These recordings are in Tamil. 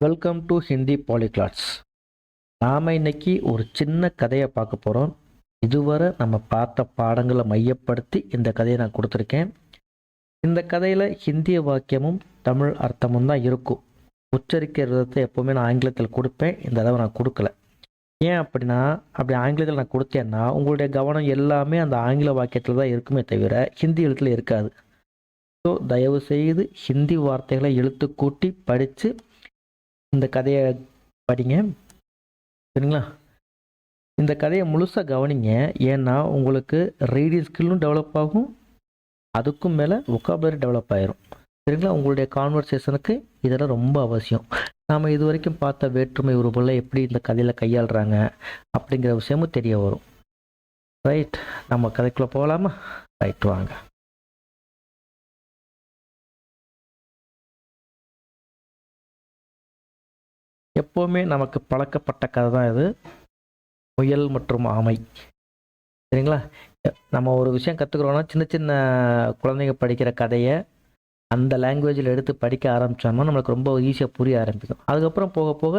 Welcome to Hindi பாலிகிளாட்ஸ். நாம் இன்னைக்கு ஒரு சின்ன கதையை பார்க்க போகிறோம். இதுவரை நம்ம பார்த்த பாடங்களை மையப்படுத்தி இந்த கதையை நான் கொடுத்துருக்கேன். இந்த கதையில் ஹிந்திய வாக்கியமும் தமிழ் அர்த்தமும் தான் இருக்கும். உச்சரிக்கிற விதத்தை எப்போவுமே நான் ஆங்கிலத்தில் கொடுப்பேன். இந்த தடவை நான் கொடுக்கல. ஏன் அப்படின்னா, அப்படி ஆங்கிலத்தில் நான் கொடுத்தேன்னா உங்களுடைய கவனம் எல்லாமே அந்த ஆங்கில வாக்கியத்தில் தான் இருக்குமே தவிர ஹிந்தி எழுத்தில் இருக்காது. ஸோ தயவு செய்து ஹிந்தி வார்த்தைகளை எழுத்து கூட்டி படித்து இந்த கதையை படிங்க, சரிங்களா? இந்த கதையை முழுசாக கவனிங்க. ஏன்னா உங்களுக்கு ரீடிங் ஸ்கில்லும் டெவலப் ஆகும், அதுக்கும் மேலே ஒக்காபுலரி டெவலப் ஆயிரும், சரிங்களா? உங்களுடைய கான்வர்சேஷனுக்கு இதெல்லாம் ரொம்ப அவசியம். நாம் இது வரைக்கும் பார்த்த வேற்றுமை உறவுகளை எப்படி இந்த கதையில் கையாளுறாங்க அப்படிங்கிற விஷயமும் தெரிய வரும். ரைட், நம்ம கதைக்குள்ளே போகலாமா? ரைட், வாங்க. எப்போவுமே நமக்கு பழக்கப்பட்ட கதை தான் இது, முயல் மற்றும் ஆமை, சரிங்களா? நம்ம ஒரு விஷயம் கற்றுக்குறோன்னா சின்ன சின்ன குழந்தைங்க படிக்கிற கதையை அந்த லாங்குவேஜில் எடுத்து படிக்க ஆரம்பித்தோம்னா நம்மளுக்கு ரொம்ப ஈஸியாக புரிய ஆரம்பிக்கும். அதுக்கப்புறம் போக போக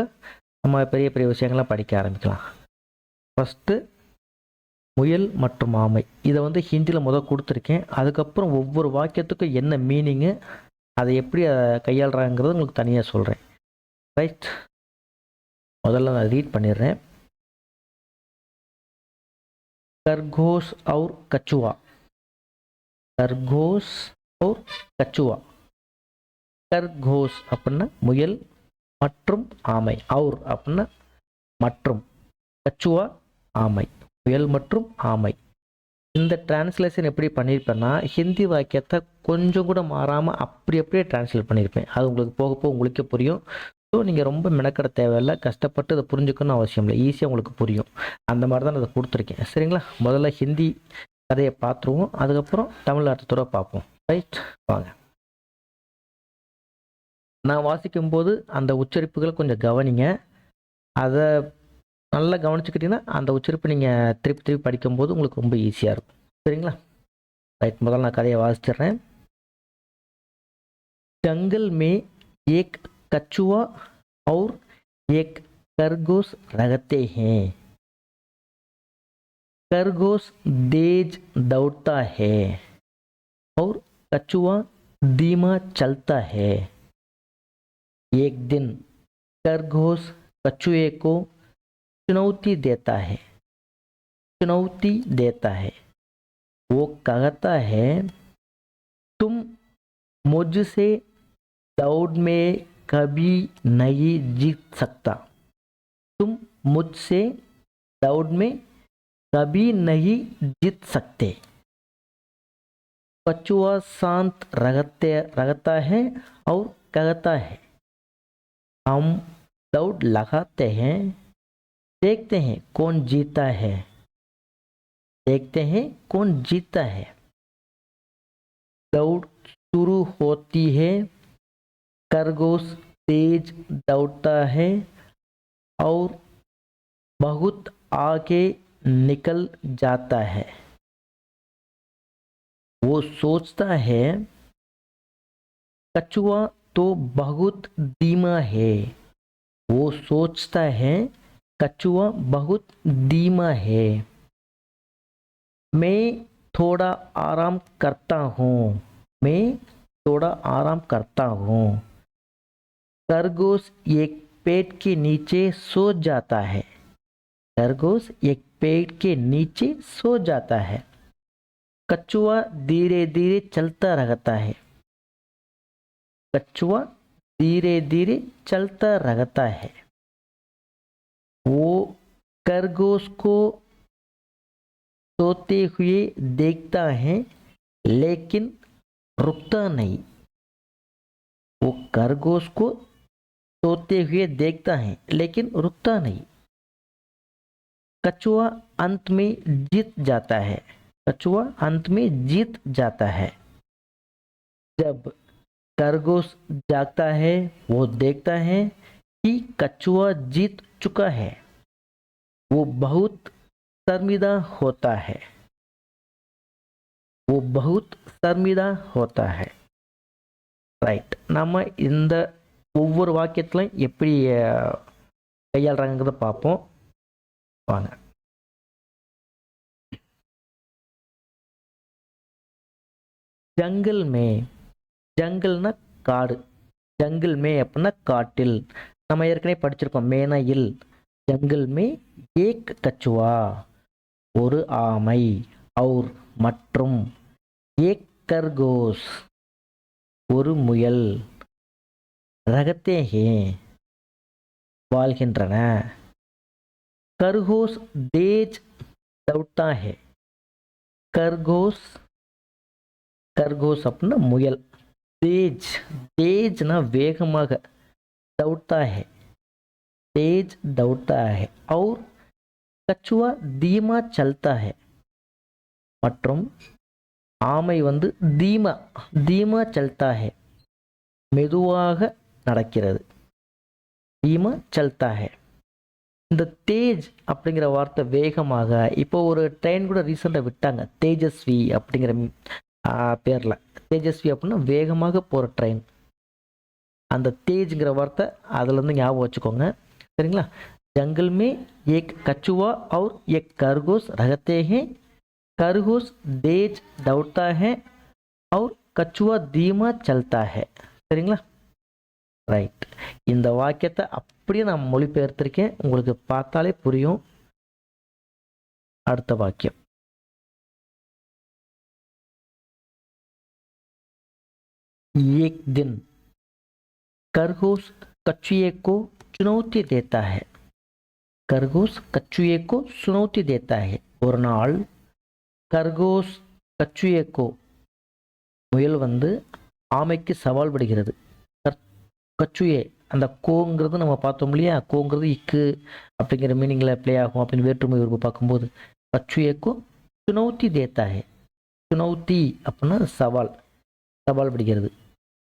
நம்ம பெரிய பெரிய விஷயங்கள்லாம் படிக்க ஆரம்பிக்கலாம். ஃபஸ்ட்டு முயல் மற்றும் ஆமை, இதை ஹிந்தியில் கொடுத்துருக்கேன். அதுக்கப்புறம் ஒவ்வொரு வாக்கியத்துக்கும் என்ன மீனிங்கு, அதை எப்படி கையாளுறாங்கிறது உங்களுக்கு தனியாக சொல்கிறேன். ரைட், முதல்ல நான் ரீட் பண்ணிடுறேன். खरगोश और कछुआ, खरगोश और कछुआ. खरगोश அப்படின்னா முயல் மற்றும் ஆமை, और அப்படின்னா மற்றும், கச்சுவா ஆமை, முயல் மற்றும் ஆமை. இந்த டிரான்ஸ்லேஷன் எப்படி பண்ணியிருப்பேன்னா, ஹிந்தி வாக்கியத்தை கொஞ்சம் கூட மாறாமல் அப்படியே டிரான்ஸ்லேட் பண்ணியிருப்பேன். அது உங்களுக்கு போக போக உங்களுக்கே புரியும். ஸோ நீங்கள் ரொம்ப மெனக்கட தேவையில்லை, கஷ்டப்பட்டு அதை புரிஞ்சுக்கணும்னு அவசியம் இல்லை, ஈஸியாக உங்களுக்கு புரியும். அந்த மாதிரி தான் அதை கொடுத்துருக்கேன், சரிங்களா? முதல்ல ஹிந்தி கதையை பார்த்துருவோம், அதுக்கப்புறம் தமிழ் அர்த்தத்தோட பார்ப்போம். ரைட், வாங்க. நான் வாசிக்கும்போது அந்த உச்சரிப்புகளை கொஞ்சம் கவனிங்க. அதை நல்லா கவனிச்சுக்கிட்டிங்கன்னா அந்த உச்சரிப்பு நீங்கள் திருப்பி திருப்பி படிக்கும்போது உங்களுக்கு ரொம்ப ஈஸியாக இருக்கும், சரிங்களா? ரைட், முதல்ல நான் கதையை வாசிச்சிடுறேன். ஜங்கல் மே ஏக் कछुआ और एक खरगोश रहते हैं. खरगोश तेज दौड़ता है और कछुआ धीमा चलता है. एक दिन खरगोश कछुए को चुनौती देता है. वो कहता है, तुम मुझसे दौड़ में कभी नहीं जीत सकता. तुम मुझसे दौड़ में कभी नहीं जीत सकते. कछुआ शांत रहता है और कहता है, हम दौड़ लगाते हैं, देखते हैं कौन जीता है. दौड़ शुरू होती है. खरगोश तेज दौड़ता है और बहुत आगे निकल जाता है. वो सोचता है, कछुआ तो बहुत धीमा है. मैं थोड़ा आराम करता हूँ. खरगोश एक पेड़ के नीचे सो जाता है. कछुआ धीरे धीरे चलता रहता है. वो खरगोश को सोते हुए देखता है, लेकिन रुकता नहीं. कछुआ अंत में जीत जाता है. जब खरगोश जागता है, वो देखता है कि कछुआ जीत चुका है. वो बहुत शर्मिंदा होता है. ரைட், நம்ம இந்த ஒவ்வொரு வாக்கியத்திலையும் எப்படி கையாளுறாங்கிறத பார்ப்போம் வாங்க. ஜங்கிள் மே, ஜங்கிள்னா காடு, ஜங்கிள் மே அப்படின்னா காட்டில். நம்ம ஏற்கனவே படிச்சிருக்கோம் மேனா இல். ஜங்கிள் மே ஏக் கச்சுவா ஒரு ஆமை, और மற்றும், ஏக் கர்கோஸ் ஒரு முயல், ரகத்தே ஹே வாழ்கின்றன, கர்கோஸ் தேஜ் தௌட்டா ஹே, கர்கோஸ், கர்கோஸ் அப்படின்னா முயல், தேஜ், தேஜ்னா வேகமாக, दौड़ता है, तेज दौड़ता है, और कछुआ धीमा चलता है, மற்றும் ஆமை வந்து தீமா, தீமா चलता है மெதுவாக நடக்கிறது, தீமா चलता है. இந்த தேஜ் அப்படிங்கிற வார்த்தை வேகமாக, இப்போ ஒரு ட்ரெயின் கூட ரீசெண்டாக விட்டாங்க தேஜஸ்வி அப்படிங்கிற பேரில். தேஜஸ்வி அப்படின்னா வேகமாக போகிற ட்ரெயின். அந்த தேஜ்ங்கிற வார்த்தை அதுலேருந்து ஞாபகம் வச்சுக்கோங்க, சரிங்களா. जंगल में एक कछुआ और एक खरगोश रहते हैं, खरगोश तेज दौड़ता है और कछुआ धीमा चलता है. சரிங்களா, ரைட். இந்த வாக்கியத்தை அப்படியே நான் மொழிபெயர்த்திருக்கேன், உங்களுக்கு பார்த்தாலே புரியும். அடுத்த வாக்கியம், एक दिन खरगोश कछुए को चुनौती देता है, खरगोश कछुए को चुनौती देता है. ஒரு நாள் खरगोश कछुए को, முயல் வந்து ஆமைக்கு சவால் விடுகிறது. கச்சுயே, அந்த கோங்கிறது நம்ம பார்த்தோம் இல்லையா, கோங்கிறது இக்கு அப்படிங்கிற மீனிங்கில் ப்ளே ஆகும் அப்படின்னு வேற்றுமை உறுப்பு பார்க்கும்போது, கச்சுயேக்கோ சுனௌத்தி தேத்தாஹே, சுனௌத்தி அப்படின்னா சவால், சவால் விடுகிறது.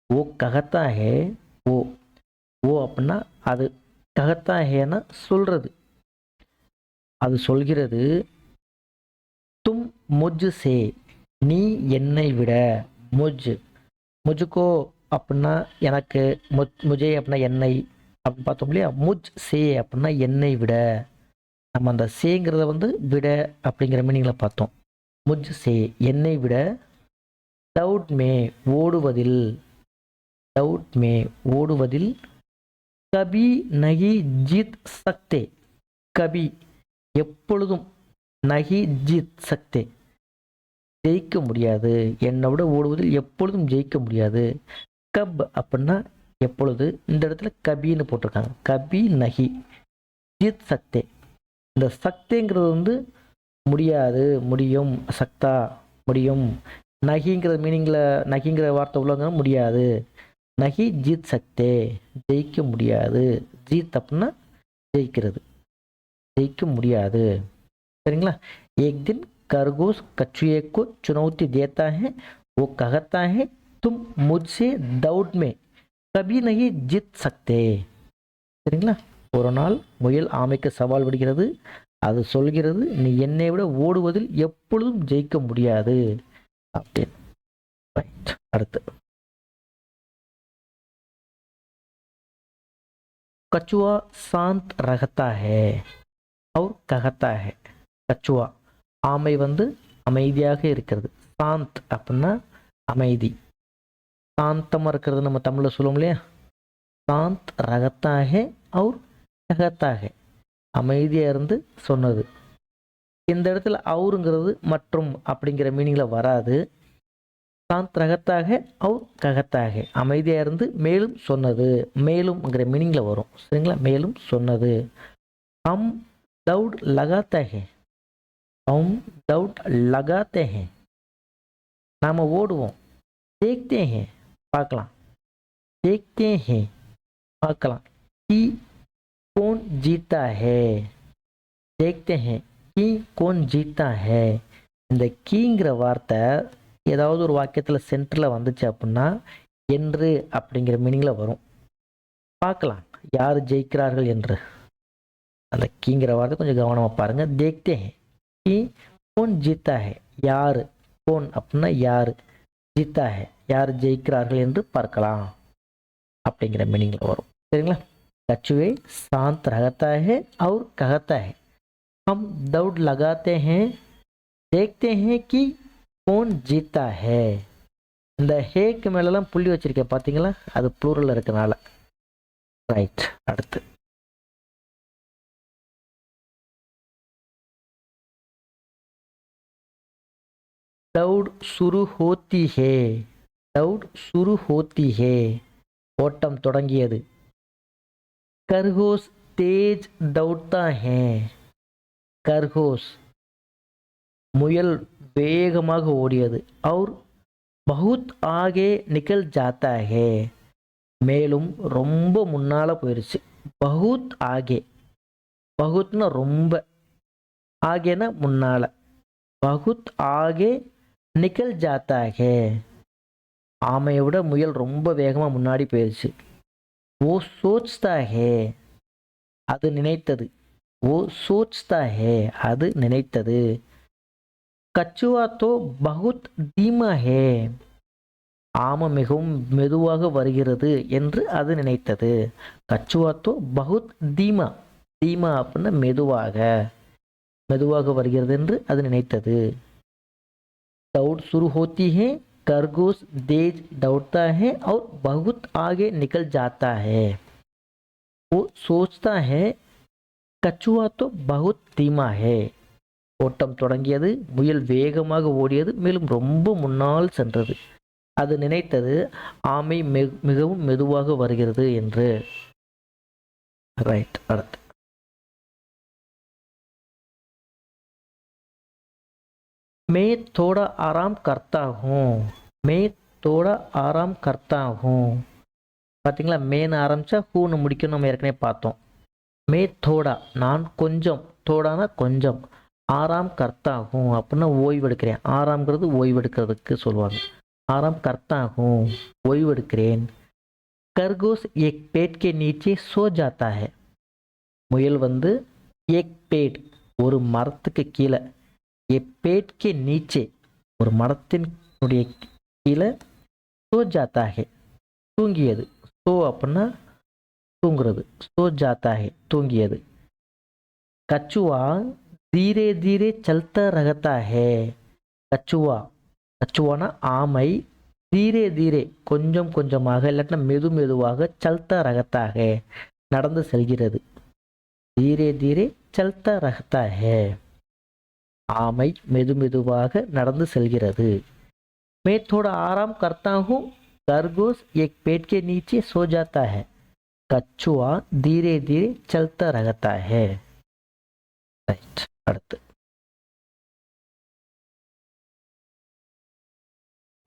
ஓ ககத்தாஹே, ஓ, ஓ அப்படின்னா அது, ககத்தாஹேன்னா சொல்றது, அது சொல்கிறது. தும் முஜ் சே, நீ என்னை விட, முஜ், முஜுக்கோ அப்படின்னா எனக்கு, முஜே அப்படின்னா என்னை அப்படின்னு பார்த்தோம் இல்லையா. முஜ் சே அப்படின்னா என்னை விட, நம்ம அந்த சேங்கிறத வந்து விட அப்படிங்கிற மீனிங்கில் பார்த்தோம். முஜ் சே என்னை விட, தவுட் மே ஓடுவதில், தவுட் மே ஓடுவதில், கபி நகி ஜீத் சக்தே, கபி எப்பொழுதும், நகி ஜீத் சக்தே ஜெயிக்க முடியாது, என்னை விட ஓடுவதில் எப்பொழுதும் ஜெயிக்க முடியாது. கப் அப்படின்னா எப்பொழுது, இந்த இடத்துல கபின்னு போட்டிருக்காங்க, கபி நகி ஜீத் சக்தே. இந்த சக்தேங்கிறது வந்து முடியாது, முடியும், சக்தா முடியும். நகிங்கிற மீனிங்கில், நகிங்கிற வார்த்தை உள்ளவங்க முடியாது, நகி ஜீத் சக்தே ஜெயிக்க முடியாது. ஜீத் அப்படின்னா ஜெயிக்கிறது, ஜெயிக்க முடியாது, சரிங்களா. एक दिन खरगोश कछुए को चुनौती देता है, वो कहता है तुम मुझसे दौड़ में कभी नहीं जीत सकते. சரிங்களா, ஒரு நாள் முயல் ஆமைக்கு சவால் விடுகிறது, அது சொல்கிறது நீ என்னை விட ஓடுவதில் எப்பொழுதும் ஜெயிக்க முடியாது அப்படின்னு. ரைட், அடுத்து कछुआ शांत रहता है और कहता है, कछुआ ஆமை வந்து அமைதியாக இருக்கிறது, சாந்த் அப்படின்னா அமைதி, சாந்தமாக இருக்கிறது நம்ம தமிழில் சொல்லுவோம் இல்லையா. சாந்த் ரகத்தாக அவுர் ரகத்தாக, அமைதியாக இருந்து சொன்னது. இந்த இடத்துல அவுருங்கிறது மற்றும் அப்படிங்கிற மீனிங்கில் வராது. சாந்த் ரகத்தாக அவுர் ககத்தாக, அமைதியாக இருந்து மேலும் சொன்னது, மேலும்ங்கிற மீனிங்கில் வரும், சரிங்களா. மேலும் சொன்னது. ஹம் தௌட் லகாத்தே, हम दौड़ लगाते हैं, நாம ஓடுவோம். देखते हैं பார்க்கலாம், देखते हैं பார்க்கலாம். कि कौन जीता है, देखते हैं कि कौन जीता है. இந்த கீங்கிற வார்த்தை ஏதாவது ஒரு வாக்கியத்தில் சென்டரில் வந்துச்சு அப்படின்னா என்று அப்படிங்கிற மீனிங்கில் வரும். பார்க்கலாம் யார் ஜெயிக்கிறார்கள் என்று. அந்த கீங்கிற வார்த்தை கொஞ்சம் கவனமாக பாருங்கள். देखते हैं कि कौन जीता है, யார், कौन அப்படின்னா யார், जीता है யார் ஜெயிக்கிறார்கள் என்று பார்க்கலாம். அப்படிங்கிற மீனிங்கில் வரும். சரிங்களா? कछुए शांत रहता है और कहता है हम दौड़ लगाते हैं देखते हैं कि कौन जीता है. இந்த ஹேக்கு மேலெல்லாம் புள்ளி வச்சிருக்கேன் பார்த்தீங்களா? அது ப்ளூரல் இருக்கனால. ரைட். அடுத்து दौड़ शुरू होती है. दौड़ शुरू होती है. ஓட்டம் தொடங்கியது. खरगोश तेज दौड़ता है. खरगोश முயல் வேகமாக ஓடியது. और बहुत आगे निकल जाता है. மேலும் ரொம்ப முன்னால போயிருச்சு. बहुत आगे. बहुतனா ரொம்ப, ஆகேனா முன்னால. बहुत आगे निकल जाता है. ஆமையை விட முயல் ரொம்ப வேகமாக முன்னாடி போயிருச்சு. वो सोचता है. அது நினைத்தது. वो सोचता है. அது நினைத்தது. कछुआ तो बहुत धीमा है. ஆமை மிகவும் மெதுவாக வருகிறது என்று அது நினைத்தது. கச்சுவா தோ பகுத் தீமா. தீமா அப்படின்னா மெதுவாக, மெதுவாக வருகிறது என்று அது நினைத்தது. दौड़ शुरू होती है. खरगोश तेज दौड़ता है और बहुत आगे निकल जाता है. वो सोचता है कछुआ तो बहुत धीमा है. ஓட்டம் தொடங்கியது. முயல் வேகமாக ஓடியது. மேலும் ரொம்ப முன்னால் சென்றது. அது நினைத்தது ஆமை மிகவும் மெதுவாக வருகிறது என்று. ரைட். அடுத்து मैं थोड़ा आराम करता हूँ. मैं थोड़ा आराम करता हूँ. பார்த்தீங்களா? மேன்னு ஆரம்பிச்சா ஹூன்னு முடிக்கணும். நம்ம ஏற்கனவே பார்த்தோம். மே தோடா நான் கொஞ்சம், தோடானா கொஞ்சம், ஆராம் கர்த்தா ஹூம் அப்படின்னா ஓய்வெடுக்கிறேன். ஆராம்ங்கிறது ஓய்வெடுக்கிறதுக்கு சொல்லுவாங்க. ஆராம் கர்த்தா ஹூம் ஓய்வெடுக்கிறேன். கர்கோஸ் எக் பேட் கே நீச்சே சோ ஜாத்தா ஹை. முயல் வந்து எக் பேட் ஒரு மரத்துக்கு கீழே, எக் பேட் கே நீச்சே ஒரு மரத்தினுடைய கீழே, சோ ஜாத்தா ஹை தூங்கியது. சோ அப்படின்னா தூங்குறது. சோ ஜாத்தா ஹை தூங்கியது. கச்சுவா தீரே தீரே சல்தா ரகத்தா ஹே. கச்சுவா, கச்சுவானா ஆமை, தீரே தீரே கொஞ்சம் கொஞ்சமாக இல்லாட்டினா மெது மெதுவாக, சல்தா ரகத்தா ஹே நடந்து செல்கிறது. தீரே தீரே சல்தா ரகத்தா ஹே ஆமை மெது மெதுவாக நடந்து செல்கிறது. மே தோடா ஆராம் கர்த்தா ஹூம். खरगोश एक पेड़ के नीचे सो जाता है. कछुआ धीरे धीरे चलता रहता है. राइट. அடுத்து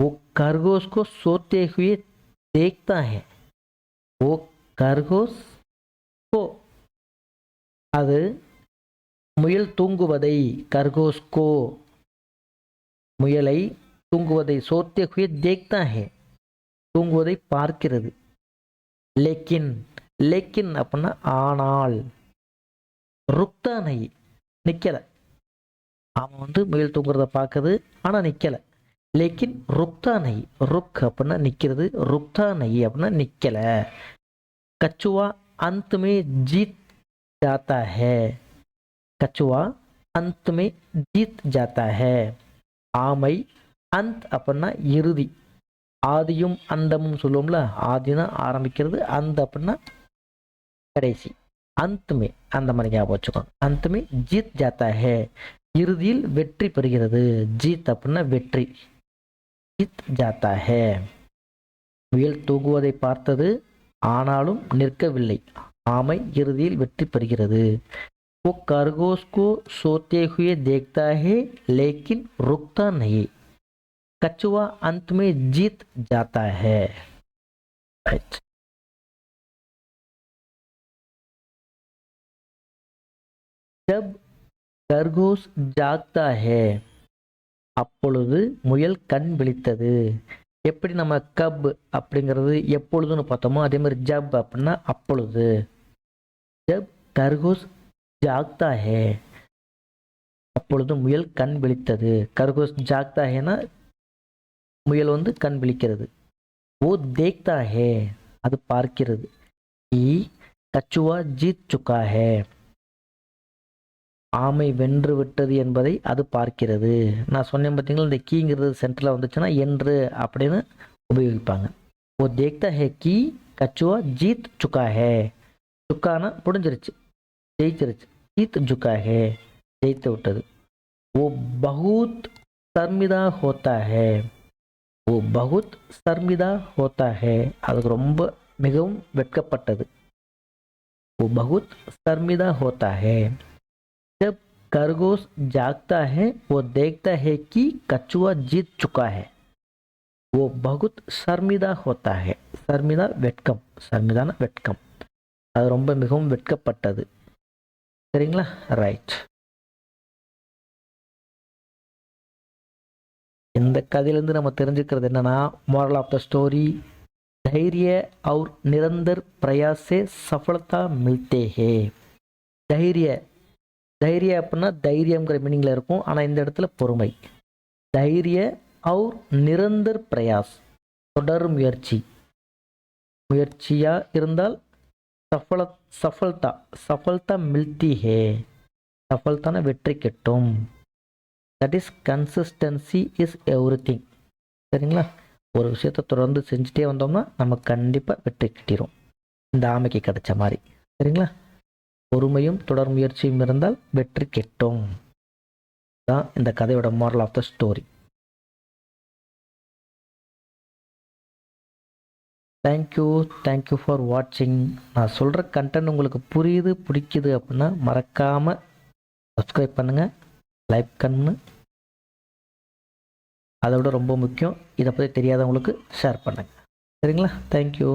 वो खरगोश को सोते हुए देखता है. वो खरगोश को அது முயல் தூங்குவதை, खरगोश को முயலை தூங்குவதை, सोते हुए देखता है தூங்குவதை பார்க்கிறது. லேக்கின், லேக்கின் அப்படின்னா ஆனால், ருக்தா நை நிக்கலை. அவன் வந்து முயல் தூங்குறத பார்க்குது ஆனால் நிக்கலை. லேக்கின் ருக்தா நை, ருக் அப்படின்னா நிற்கிறது, ருக்தா நை அப்படின்னா நிக்கலை. கச்சுவா अंत में जीत जाता है. கச்சுவா अंत में जीत जाता है. ஆமை அந்த் அப்படின்னா இறுதி, ஆதியும் அந்தமும் சொல்லுவோம்ல. ஆதினா ஆரம்பிக்கிறது, அந்த அப்படின்னா கடைசி. அந்தமே அந்த மாதிரி ஞாபகம் வச்சுக்கோங்க. அந்தமே ஜீத் ஜாத்தா ஹே இறுதியில் வெற்றி பெறுகிறது. ஜீத் அப்படின்னா வெற்றி. ஜீத் ஜாத்தா ஹே முயல் தூங்குவதை பார்த்தது ஆனாலும் நிற்கவில்லை. ஆமை இறுதியில் வெற்றி பெறுகிறது. वो खरगोश को सोते हुए देखता है लेकिन रुकता नहीं. कछुआ अंत में जीत जाता है. right. जब खरगोश जागता है அப்பொழுது முயல் கண் விழித்தது. எப்படி நம்ம கப் அப்படிங்கிறது எப்பொழுதுன்னு பார்த்தோமோ அதே மாதிரி ஜப் அப்படின்னா அப்பொழுது. ஜப் கர்கோஸ் ஜாக்தா ஹே அப்பொழுது முயல் கண் விழித்தது. கர்கோஸ் ஜாக்தா ஹேனா முயல் வந்து கண் விழிக்கிறது. ஓ தேக்தா ஹே அது பார்க்கிறது. கி கச்சுவா ஜீத் சுக்கா ஹே, ஆமை வென்று விட்டது என்பதை அது பார்க்கிறது. நான் சொன்னேன் பார்த்தீங்களா, இந்த கீங்கிறது சென்டரில் வந்துச்சுன்னா என்று அப்படின்னு உபயோகிப்பாங்க. ஓ தேக்தா ஹே கி கச்சுவா ஜீத் சுக்கா ஹே, சுக்கானா முடிஞ்சிருச்சு, ஜெயிச்சிருச்சு. ஜீத் சுக்கா ஹே, ஜெயித்து விட்டது. ஓ பகுத் சர்மிதா ஹோத்தா ஹே, ஓ பகுத் சர்மிதா ஹோத்தா ஹே, அதுக்கு ரொம்ப மிகவும் வெட்கப்பட்டது. ஓ பகுத் சர்மிதா ஹோத்தா ஹே. जब खरगोश जागता है वो देखता है कि कछुआ जीत चुका है, वो बहुत शर्मिदा होता है. शर्मिदा வெட்கம், शर्मिदाன வெட்கம், அது ரொம்ப மிகவும் வெட்கப்பட்டது. சரிங்களா? ரைட். இந்த கதையிலேருந்து நம்ம தெரிஞ்சுக்கிறது என்னன்னா, moral ஆஃப் த ஸ்டோரி, தைரிய और निरंतर प्रयास से सफलता मिलते हैं. தைரிய, தைரியம் அப்படின்னா தைரியங்கிற மீனிங்கில் இருக்கும். ஆனால் இந்த இடத்துல பொறுமை. தைரிய और நிரந்தர் பிரயாஸ், தொடர் முயற்சி, முயற்சியாக இருந்தால் சஃபல்தா மில்தி ஹே, சஃபல்தான வெற்றி கிட்டும். That is consistency is everything. சரிங்களா? ஒரு விஷயத்தை தொடர்ந்து செஞ்சுட்டே வந்தோம்னா நம்ம கண்டிப்பாக வெற்றி கிட்டிரும், இந்த ஆமைக்கு கிடைச்ச மாதிரி. சரிங்களா? பொறுமையும் தொடர் முயற்சியும் இருந்தால் வெற்றி கிட்டும் தான் இந்த கதையோட moral of the story. Thank you for வாட்சிங். நான் சொல்கிற கண்டென்ட் உங்களுக்கு புரியுது, பிடிக்குது அப்படின்னா மறக்காமல் சப்ஸ்கிரைப் பண்ணுங்கள், லைக் பண்ணு. அதை விட ரொம்ப முக்கியம், இதை பற்றி தெரியாதவங்களுக்கு ஷேர் பண்ணுங்கள். சரிங்களா? தேங்க்யூ.